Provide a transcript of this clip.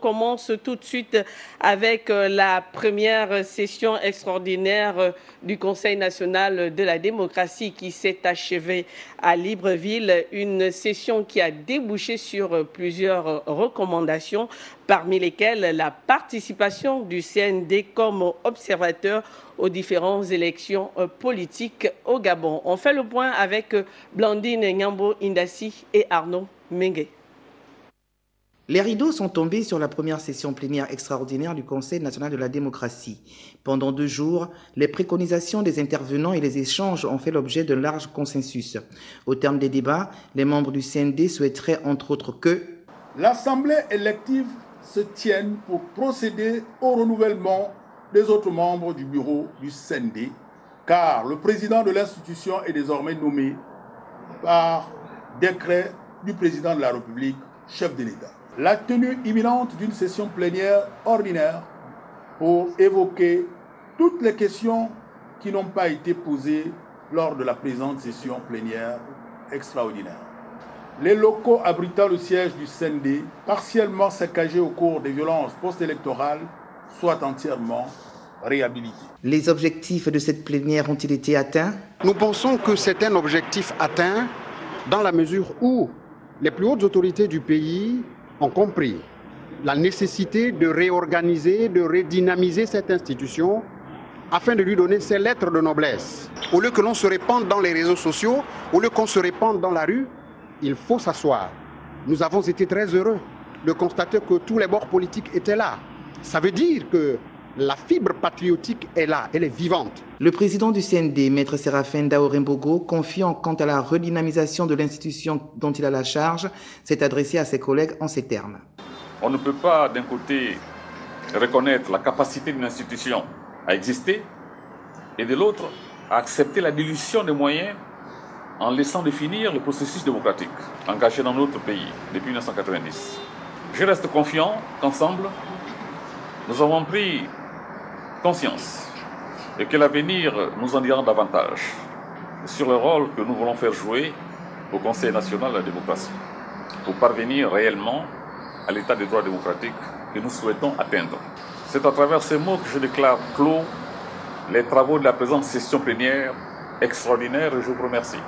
commence tout de suite avec la première session extraordinaire du Conseil national de la démocratie qui s'est achevée à Libreville. Une session qui a débouché sur plusieurs recommandations, parmi lesquelles la participation du CND comme observateur aux différentes élections politiques au Gabon. On fait le point avec Blandine Nyambo Indassi et Arnaud Mengue. Les rideaux sont tombés sur la première session plénière extraordinaire du Conseil national de la démocratie. Pendant 2 jours, les préconisations des intervenants et les échanges ont fait l'objet d'un large consensus. Au terme des débats, les membres du CND souhaiteraient entre autres que l'Assemblée élective se tienne pour procéder au renouvellement des autres membres du bureau du CND, car le président de l'institution est désormais nommé par décret du président de la République, chef de l'État. La tenue imminente d'une session plénière ordinaire pour évoquer toutes les questions qui n'ont pas été posées lors de la présente session plénière extraordinaire. Les locaux abritant le siège du CND, partiellement saccagés au cours des violences post-électorales, soient entièrement réhabilités. Les objectifs de cette plénière ont-ils été atteints? Nous pensons que c'est un objectif atteint dans la mesure où les plus hautes autorités du pays ont compris la nécessité de réorganiser, de redynamiser cette institution afin de lui donner ses lettres de noblesse. Au lieu que l'on se répande dans les réseaux sociaux, au lieu qu'on se répande dans la rue, il faut s'asseoir. Nous avons été très heureux de constater que tous les bords politiques étaient là. Ça veut dire que la fibre patriotique est là, elle est vivante. Le président du CND, Maître Séraphin Daorembogo, confiant quant à la redynamisation de l'institution dont il a la charge, s'est adressé à ses collègues en ces termes. On ne peut pas, d'un côté, reconnaître la capacité d'une institution à exister et de l'autre, à accepter la dilution des moyens en laissant définir le processus démocratique engagé dans notre pays depuis 1990. Je reste confiant qu'ensemble, nous avons pris conscience et que l'avenir nous en dira davantage sur le rôle que nous voulons faire jouer au Conseil national de la démocratie pour parvenir réellement à l'état de droit démocratique que nous souhaitons atteindre. C'est à travers ces mots que je déclare clos les travaux de la présente session plénière extraordinaire et je vous remercie.